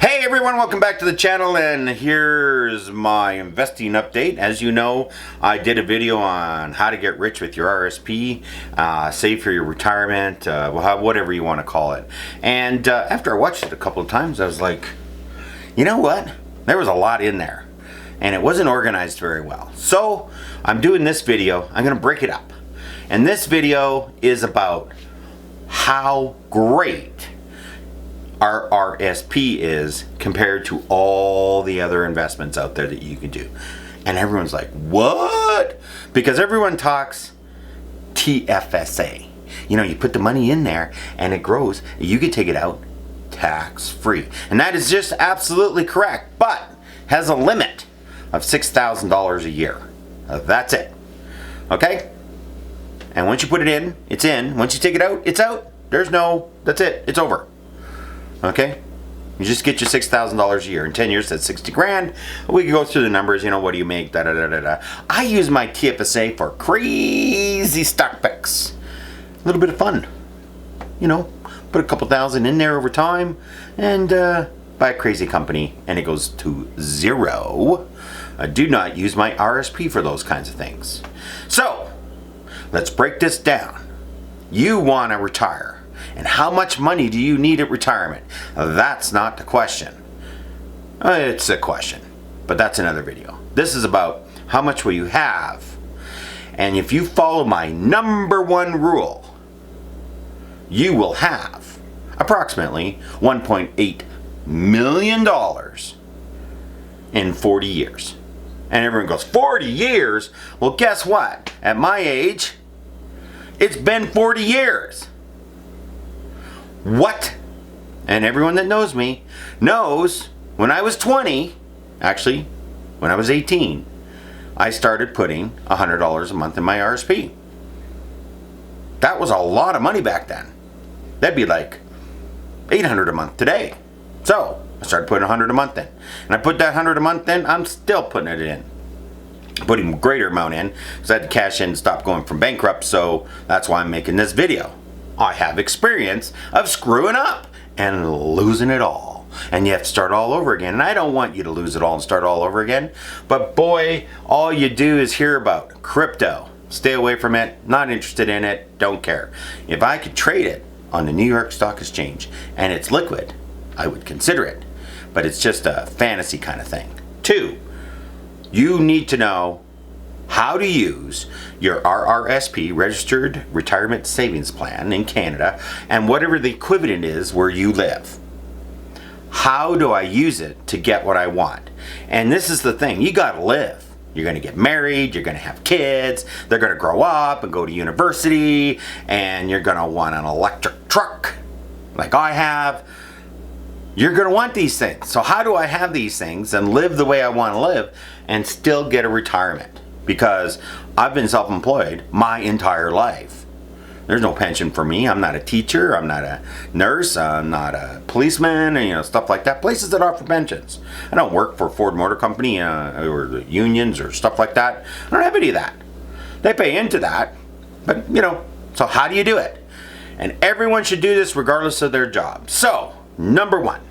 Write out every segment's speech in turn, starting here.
Hey everyone, welcome back to the channel, and here's my investing update. As you know, I did a video on how to get rich with your RSP, save for your retirement, whatever you want to call it. And after I watched it a couple of times, I was like, you know what? There was a lot in there, and it wasn't organized very well. So I'm doing this video. I'm going to break it up. And this video is about how great our RSP is compared to all the other investments out there that you can do. And everyone's like, what? Because everyone talks TFSA. You know, you put the money in there and it grows. You can take it out tax free. And that is just absolutely correct, but has a limit of $6,000 a year. That's it. Okay? And once you put it in, it's in. Once you take it out, it's out. That's it. It's over. Okay? You just get your $6,000 a year. In 10 years, that's 60 grand. We can go through the numbers, you know, what do you make, da-da-da-da-da. I use my TFSA for crazy stock picks. A little bit of fun. You know, put a couple thousand in there over time and buy a crazy company and it goes to zero. I do not use my RSP for those kinds of things. So, let's break this down. You want to retire. And how much money do you need at retirement? That's not the question. It's a question, but that's another video. This is about how much will you have. And if you follow my number one rule, you will have approximately $1.8 million in 40 years. And everyone goes, 40 years? Well, guess what? At my age, it's been 40 years. What? And everyone that knows me knows when I was 20, actually, when I was 18, I started putting $100 a month in my RSP. That was a lot of money back then. That'd be like $800 a month today. So I started putting $100 a month in. And I put that $100 a month in, I'm still putting it in. Putting a greater amount in because I had to cash in and stop going from bankrupt, so that's why I'm making this video. I have experience of screwing up and losing it all. And you have to start all over again. And I don't want you to lose it all and start all over again. But boy, all you do is hear about crypto. Stay away from it. Not interested in it. Don't care. If I could trade it on the New York Stock Exchange and it's liquid, I would consider it. But it's just a fantasy kind of thing. 2, you need to know how to use your RRSP, Registered Retirement Savings Plan in Canada, and whatever the equivalent is where you live. How do I use it to get what I want? And this is the thing, you gotta live. You're gonna get married, you're gonna have kids, they're gonna grow up and go to university, and you're gonna want an electric truck, like I have. You're gonna want these things. So how do I have these things and live the way I wanna live and still get a retirement? Because I've been self-employed my entire life. There's no pension for me. I'm not a teacher. I'm not a nurse. I'm not a policeman, and, you know, stuff like that. Places that offer pensions. I don't work for Ford Motor Company or the unions or stuff like that. I don't have any of that. They pay into that, but you know. So how do you do it? And everyone should do this regardless of their job. So number one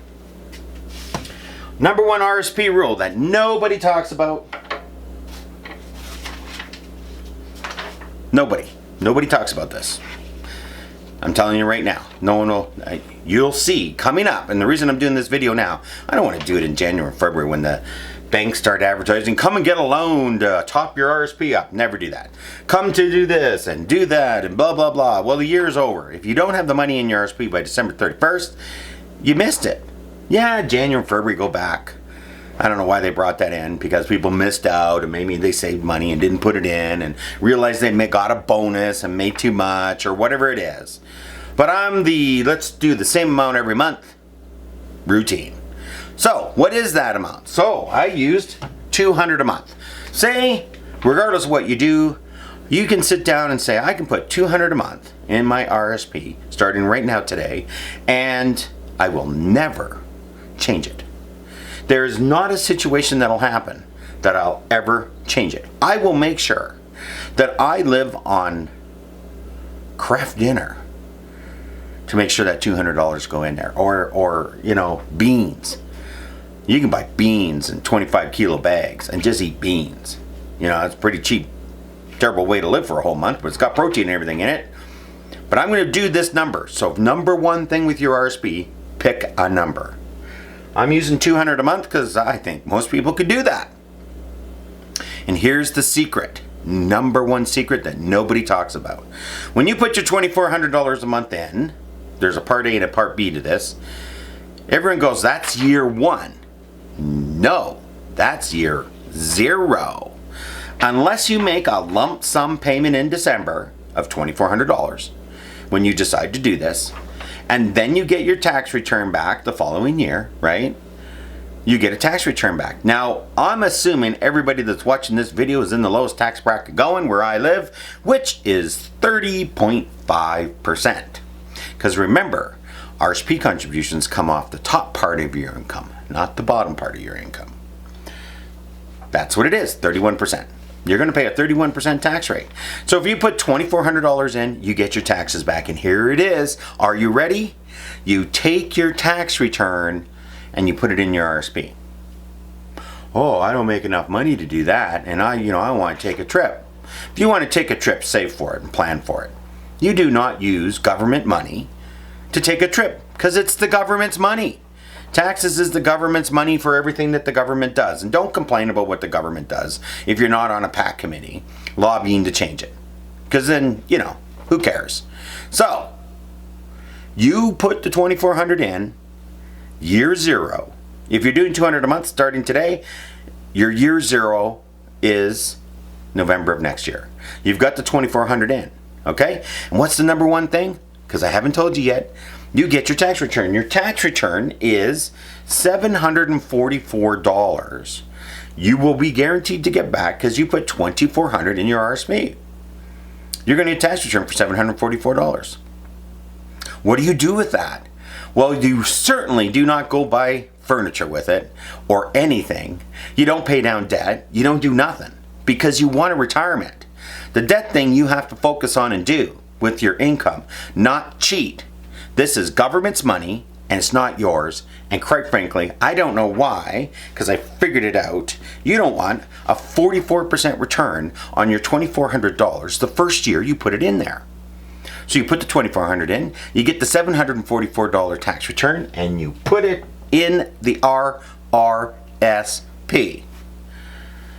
RSP rule that nobody talks about. Nobody talks about this. I'm telling you right now. No one will. You'll see coming up. And the reason I'm doing this video now, I don't want to do it in January or February when the banks start advertising. Come and get a loan to top your RSP up. Never do that. Come to do this and do that and blah, blah, blah. Well, the year is over. If you don't have the money in your RSP by December 31st, you missed it. Yeah, January and February, go back. I don't know why they brought that in, because people missed out and maybe they saved money and didn't put it in and realized they got a bonus and made too much or whatever it is. But I'm the let's do the same amount every month routine. So what is that amount? So I used $200 a month. Say, regardless of what you do, you can sit down and say, I can put $200 a month in my RSP starting right now today, and I will never change it. There is not a situation that'll happen that I'll ever change it. I will make sure that I live on craft dinner to make sure that $200 go in there, or you know, beans. You can buy beans in 25 kilo bags and just eat beans. You know, it's pretty cheap. Terrible way to live for a whole month, but it's got protein and everything in it. But I'm going to do this number. So number one thing with your RSP, pick a number. I'm using $200 a month because I think most people could do that. And here's the secret. Number one secret that nobody talks about. When you put your $2,400 a month in, there's a part A and a part B to this. Everyone goes, that's year one. No, that's year zero. Unless you make a lump sum payment in December of $2,400 when you decide to do this, and then you get your tax return back the following year, right? You get a tax return back. Now, I'm assuming everybody that's watching this video is in the lowest tax bracket going where I live, which is 30.5%. Because remember, RSP contributions come off the top part of your income, not the bottom part of your income. That's what it is, 31%. You're going to pay a 31% tax rate. So if you put $2,400 in, you get your taxes back. And here it is. Are you ready? You take your tax return and you put it in your RSP. Oh, I don't make enough money to do that, and I want to take a trip. If you want to take a trip, save for it and plan for it. You do not use government money to take a trip because it's the government's money. Taxes is the government's money for everything that the government does. And don't complain about what the government does if you're not on a PAC committee lobbying to change it. Because then, who cares? So, you put the $2,400 in, year zero. If you're doing $200 a month starting today, your year zero is November of next year. You've got the $2,400 in, okay? And what's the number one thing? Because I haven't told you yet. You get your tax return. Your tax return is $744. You will be guaranteed to get back because you put $2,400 in your RSP. You're going to get a tax return for $744. What do you do with that? Well, you certainly do not go buy furniture with it or anything. You don't pay down debt. You don't do nothing because you want a retirement. The debt thing you have to focus on and do with your income, not cheat. This is government's money and it's not yours. And quite frankly, I don't know why, because I figured it out. You don't want a 44% return on your $2,400 the first year you put it in there. So you put the $2,400 in, you get the $744 tax return, and you put it in the RRSP.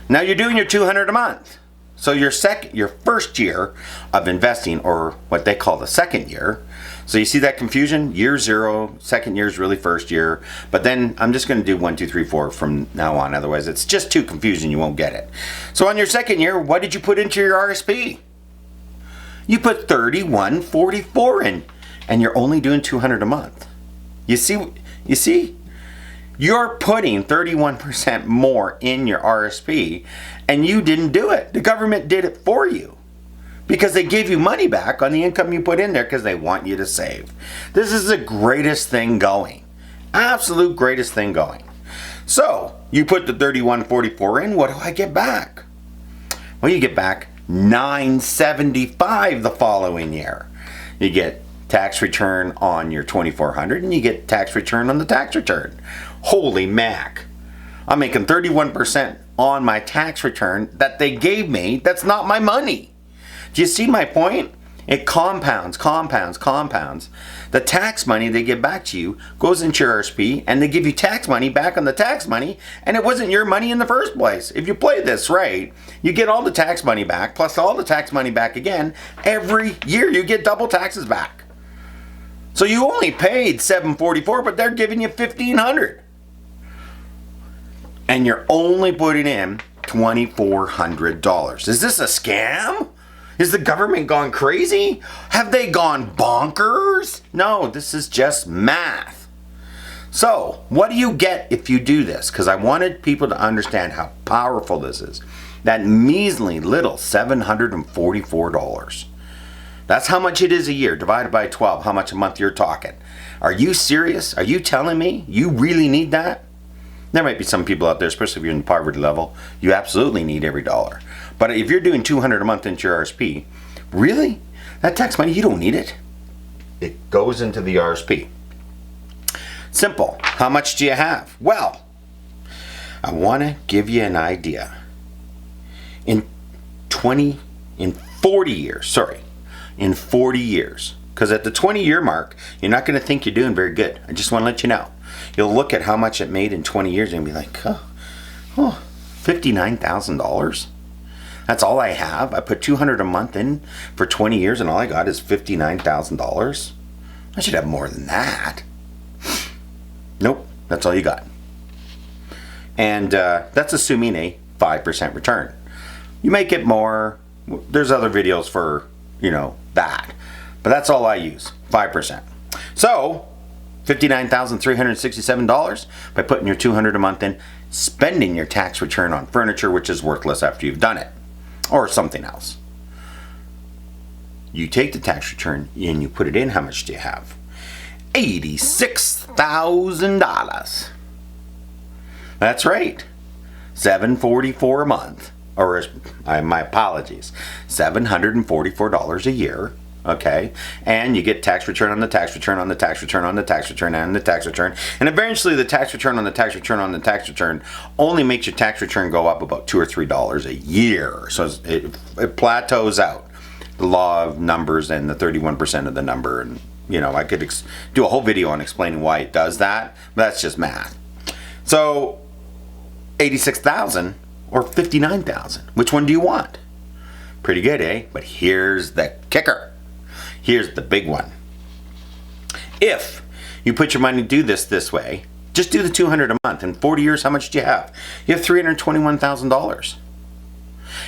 Now you're doing your $200 a month. So your first year of investing, or what they call the second year. So you see that confusion? Year zero, second year is really first year. But then I'm just going to do 1, 2, 3, 4 from now on. Otherwise, it's just too confusing. You won't get it. So on your second year, what did you put into your RSP? You put $31.44 in, and you're only doing $200 a month. You see? You're putting 31% more in your RSP, and you didn't do it. The government did it for you because they gave you money back on the income you put in there because they want you to save. This is the greatest thing going. Absolute greatest thing going. So, you put the $31.44 in, what do I get back? Well, you get back $975 the following year. You get tax return on your $2,400 and you get tax return on the tax return. Holy mac. I'm making 31% on my tax return that they gave me. That's not my money. Do you see my point? It compounds. The tax money they give back to you goes into your RSP, and they give you tax money back on the tax money, and it wasn't your money in the first place. If you play this right, you get all the tax money back, plus all the tax money back again. Every year you get double taxes back. So you only paid $744, but they're giving you $1,500. And you're only putting in $2,400. Is this a scam? Is the government gone crazy? Have they gone bonkers? No, this is just math. So, what do you get if you do this? Because I wanted people to understand how powerful this is. That measly little $744. That's how much it is a year, divided by 12, how much a month you're talking. Are you serious? Are you telling me you really need that? There might be some people out there, especially if you're in the poverty level, you absolutely need every dollar. But if you're doing $200 a month into your RSP, really? That tax money, you don't need it. It goes into the RSP. Simple. How much do you have? Well, I want to give you an idea. In 40 years, because at the 20-year mark, you're not going to think you're doing very good. I just want to let you know. You'll look at how much it made in 20 years and be like, $59,000? That's all I have? I put $200 a month in for 20 years and all I got is $59,000? I should have more than that. Nope, that's all you got. And that's assuming a 5% return. You might get more. There's other videos for, that. But that's all I use, 5%. So, $59,367 by putting your $200 a month in, spending your tax return on furniture, which is worthless after you've done it, or something else. You take the tax return and you put it in, how much do you have? $86,000. That's right. $744 a month. Or my apologies, $744 a year. Okay, and you get tax return on the tax return on the tax return on the tax return and the tax return, and eventually the tax return on the tax return on the tax return only makes your tax return go up about $2 or $3 a year. So it plateaus out. The law of numbers and the 31% of the number, and I could do a whole video on explaining why it does that, but that's just math. So 86,000 or 59,000, which one do you want? Pretty good, eh? But here's the kicker. Here's the big one. If you put your money to do this way, just do the $200 a month. In 40 years, how much do you have? You have $321,000.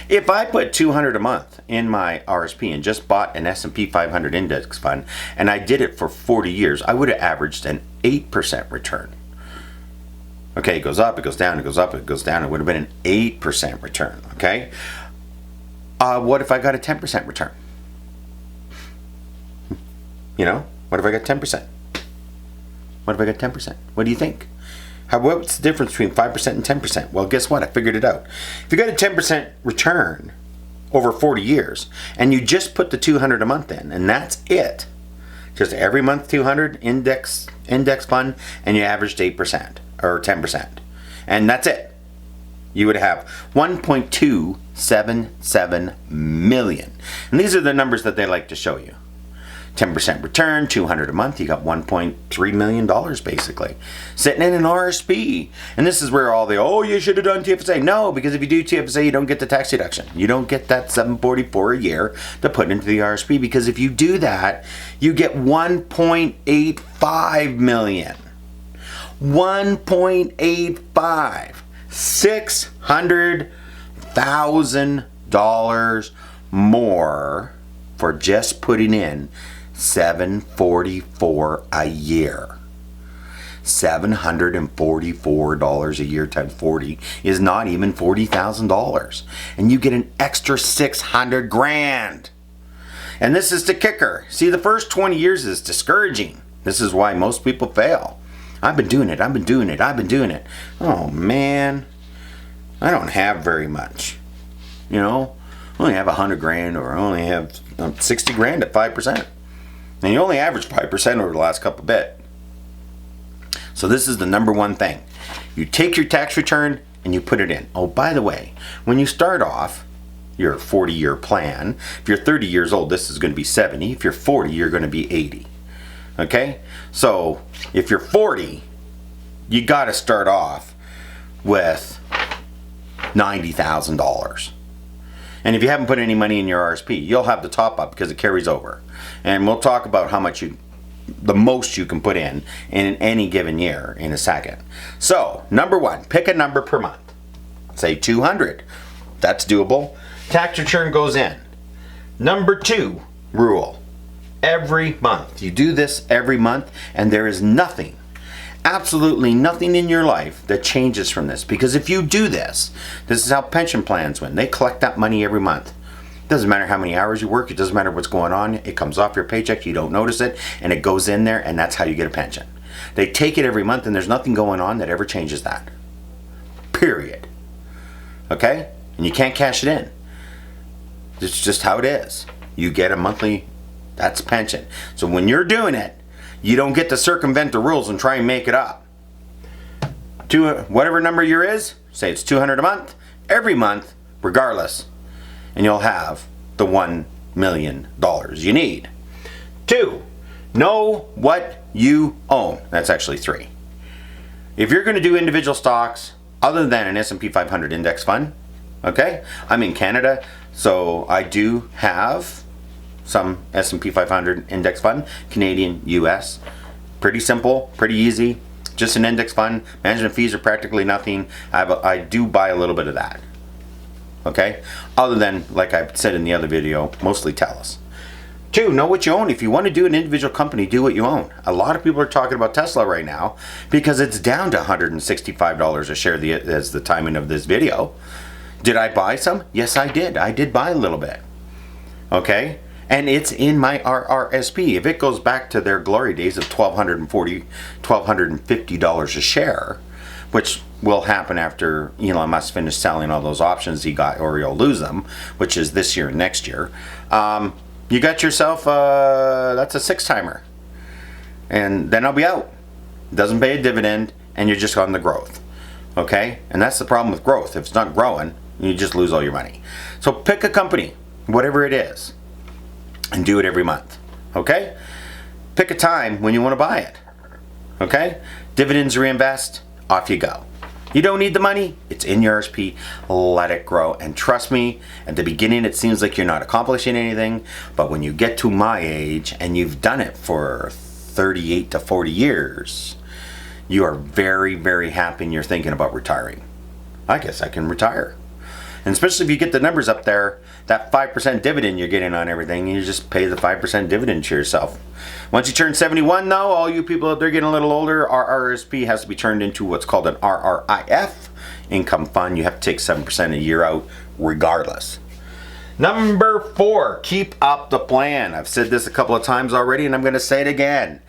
If I put $200 a month in my RSP and just bought an S&P 500 index fund, and I did it for 40 years, I would have averaged an 8% return. Okay, it goes up, it goes down, it goes up, it goes down. It would have been an 8% return, okay? What if I got a 10% return? What if I got 10%? What if I got 10%? What do you think? What's the difference between 5% and 10%? Well, guess what? I figured it out. If you got a 10% return over 40 years, and you just put the $200 a month in, and that's it, just every month 200 index fund, and you averaged 8% or 10%, and that's it, you would have 1.277 million. And these are the numbers that they like to show you. 10% return, $200 a month, you got $1.3 million basically sitting in an RSP. And this is where all you should have done TFSA. No, because if you do TFSA, you don't get the tax deduction. You don't get that $744 a year to put into the RSP, because if you do that, you get 1.85 million. 1.85. $600,000 more for just putting in $744 a year. $744 a year times 40 is not even $40,000, and you get an extra $600,000. And this is the kicker. See, the first 20 years is discouraging. This is why most people fail. I've been doing it. Oh man, I don't have very much. I only have $100,000, or I only have $60,000 at 5%. And you only average 5% over the last couple bit. So this is the number one thing. You take your tax return and you put it in. Oh, by the way, when you start off your 40-year plan, if you're 30 years old, this is going to be 70. If you're 40, you're going to be 80. Okay? So if you're 40, you got to start off with $90,000. And if you haven't put any money in your RSP, you'll have the top up because it carries over. And we'll talk about how much the most you can put in any given year in a second. So, number one, pick a number per month. Say 200. That's doable. Tax return goes in. Number two rule. Every month. You do this every month, and there is nothing, absolutely nothing in your life that changes from this. Because if you do this is how pension plans win. They collect that money every month. It doesn't matter how many hours you work. It doesn't matter what's going on. It comes off your paycheck. You don't notice it, and it goes in there, and that's how you get a pension. They take it every month, and there's nothing going on that ever changes that. Period. Okay? And you can't cash it in. It's just how it is. You get a monthly, that's pension. So when you're doing it, you don't get to circumvent the rules and try and make it up. To whatever number your is, say it's $200 a month, every month, regardless, and you'll have the $1 million you need. 2, know what you own. That's actually 3. If you're going to do individual stocks other than an S&P 500 index fund, okay, I'm in Canada, so I do have some S&P 500 index fund, Canadian, US. Pretty simple, pretty easy, just an index fund. Management fees are practically nothing. I do buy a little bit of that, okay? Other than, like I said in the other video, mostly TELUS. 2, know what you own. If you want to do an individual company, do what you own. A lot of people are talking about Tesla right now because it's down to $165 a share as the timing of this video. Did I buy some? Yes, I did. I did buy a little bit, okay? And it's in my RRSP. If it goes back to their glory days of $1,250 a share, which will happen after Elon Musk finished selling all those options he got, or he'll lose them, which is this year and next year, you got yourself, that's a 6-timer. And then I'll be out. Doesn't pay a dividend, and you're just on the growth, okay? And that's the problem with growth. If it's not growing, you just lose all your money. So pick a company, whatever it is, and do it every month, okay? Pick a time when you want to buy it, okay? Dividends reinvest, off you go. You don't need the money, it's in your RSP, let it grow. And trust me, at the beginning it seems like you're not accomplishing anything, but when you get to my age and you've done it for 38 to 40 years, you are very, very happy and you're thinking about retiring. I guess I can retire. And especially if you get the numbers up there, that 5% dividend you're getting on everything, you just pay the 5% dividend to yourself. Once you turn 71 though, all you people out there getting a little older, our RRSP has to be turned into what's called an RRIF income fund. You have to take 7% a year out regardless. Number 4, keep up the plan. I've said this a couple of times already and I'm going to say it again.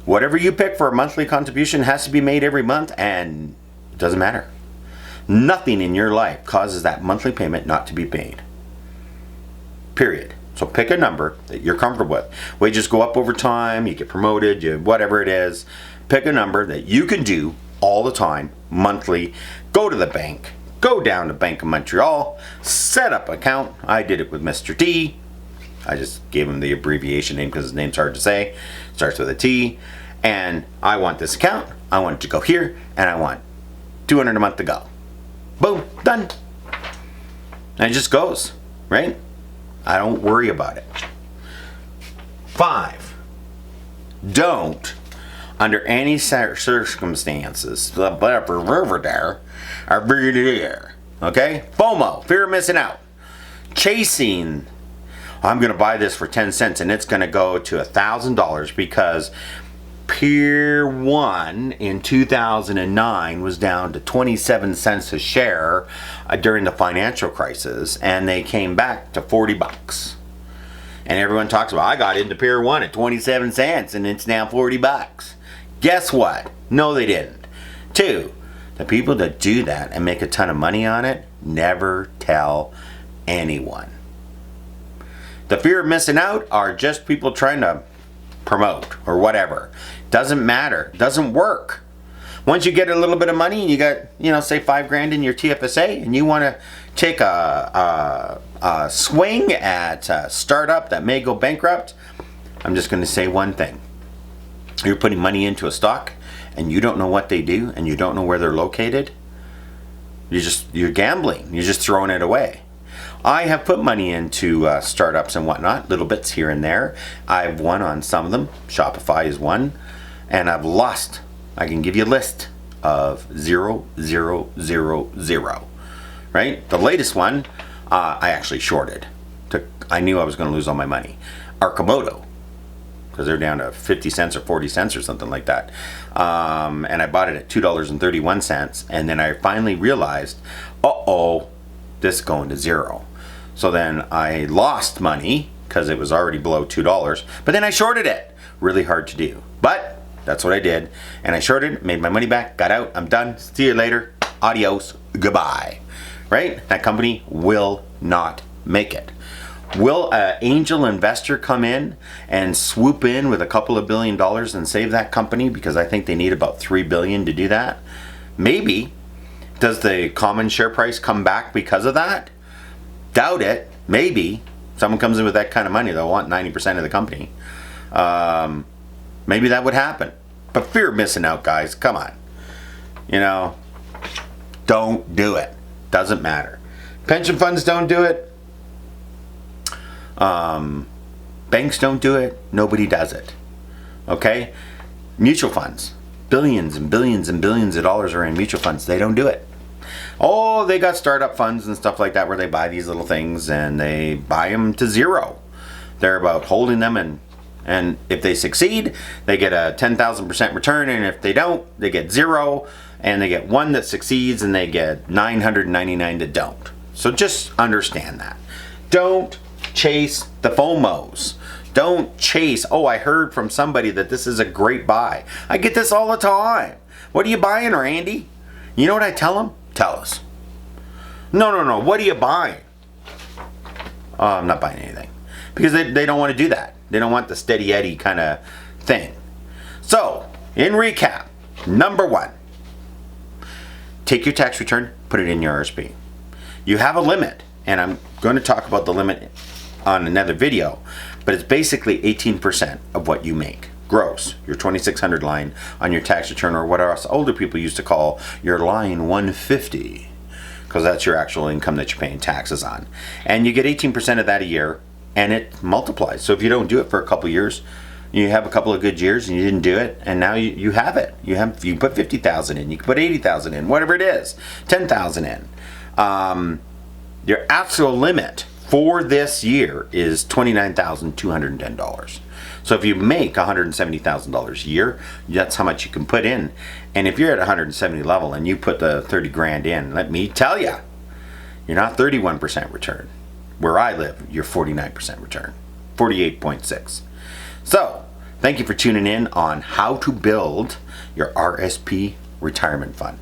Whatever you pick for a monthly contribution has to be made every month, and it doesn't matter. Nothing in your life causes that monthly payment not to be paid. Period. So pick a number that you're comfortable with. Wages go up over time, you get promoted, whatever it is. Pick a number that you can do all the time, monthly. Go to the bank. Go down to Bank of Montreal. Set up an account. I did it with Mr. T. I just gave him the abbreviation name because his name's hard to say. Starts with a T. And I want this account. I want it to go here. And I want $200 a month to go. Boom, done. And it just goes, right? I don't worry about it. 5, don't, under any circumstances, okay? FOMO, fear of missing out. Chasing, I'm going to buy this for 10 cents and it's going to go to $1,000 because Pier 1 in 2009 was down to 27 cents a share during the financial crisis, and they came back to $40. And everyone talks about, I got into Pier 1 at 27 cents and it's now $40. Guess what? No, they didn't. 2, the people that do that and make a ton of money on it never tell anyone. The fear of missing out are just people trying to promote or whatever. Doesn't matter. Doesn't work. Once you get a little bit of money and you got, say $5,000 in your TFSA and you want to take a swing at a startup that may go bankrupt, I'm just going to say one thing. You're putting money into a stock and you don't know what they do and you don't know where they're located. You're gambling. You're just throwing it away. I have put money into startups and whatnot, little bits here and there. I've won on some of them. Shopify is one. And I've lost. I can give you a list of 0, 0, 0, 0. Right? The latest one, I actually shorted. I knew I was going to lose all my money. Arcimoto, because they're down to 50 cents or 40 cents or something like that. And I bought it at $2.31. And then I finally realized, this is going to 0. So then I lost money because it was already below $2. But then I shorted it. Really hard to do. But that's what I did. And I shorted, made my money back, got out, I'm done. See you later. Adios. Goodbye. Right? That company will not make it. Will an angel investor come in and swoop in with a couple of $1 billion and save that company? Because I think they need about $3 billion to do that. Maybe. Does the common share price come back because of that? Doubt it. Maybe. Someone comes in with that kind of money, they'll want 90% of the company. Maybe that would happen. But fear of missing out, guys. Come on. You know, don't do it. Doesn't matter. Pension funds don't do it. Banks don't do it. Nobody does it. Okay? Mutual funds. Billions and billions and billions of dollars are in mutual funds. They don't do it. Oh, they got startup funds and stuff like that where they buy these little things and they buy them to zero. They're about holding them, and if they succeed, they get a 10,000% return, and if they don't, they get zero, and they get one that succeeds and they get 999 that don't. So just understand that. Don't chase the FOMOs. Don't chase, oh, I heard from somebody that this is a great buy. I get this all the time. What are you buying, Randy? You know what I tell them? Tell us. No. What are you buying? Oh, I'm not buying anything. Because they don't want to do that. They don't want the steady Eddie kind of thing. So, in recap, number 1, take your tax return, put it in your RSP. You have a limit, and I'm going to talk about the limit on another video, but it's basically 18% of what you make. Gross, your 2600 line on your tax return, or what us older people used to call your line 150, because that's your actual income that you're paying taxes on. And you get 18% of that a year, and it multiplies. So if you don't do it for a couple years, you have a couple of good years and you didn't do it, and now you have it. You put 50,000 in, you can put 80,000 in, whatever it is, 10,000 in. Your actual limit for this year is $29,210. So if you make $170,000 a year, that's how much you can put in. And if you're at 170 level and you put the 30 grand in, let me tell you, you're not 31% return. Where I live, you're 49% return, 48.6. So thank you for tuning in on how to build your RSP retirement fund.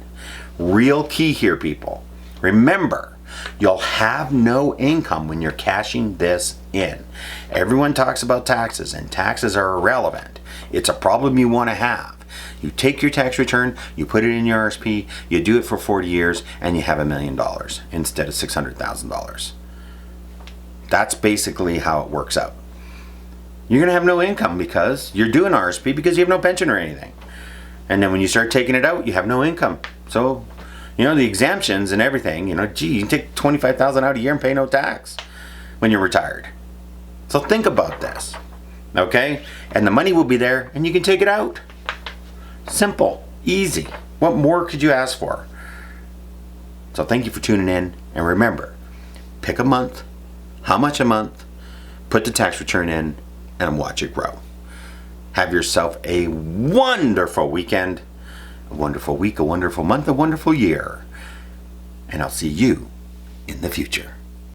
Real key here, people. Remember, you'll have no income when you're cashing this in. Everyone talks about taxes, and taxes are irrelevant. It's a problem you want to have. You take your tax return, you put it in your RSP, you do it for 40 years, and you have $1 million instead of $600,000. That's basically how it works out. You're going to have no income because you're doing RSP because you have no pension or anything. And then when you start taking it out, you have no income. So, you know, the exemptions and everything, you know, gee, you can take $25,000 out a year and pay no tax when you're retired. So think about this, okay? And the money will be there and you can take it out. Simple, easy. What more could you ask for? So thank you for tuning in. And remember, pick a month, how much a month, put the tax return in, and watch it grow. Have yourself a wonderful weekend, a wonderful week, a wonderful month, a wonderful year. And I'll see you in the future.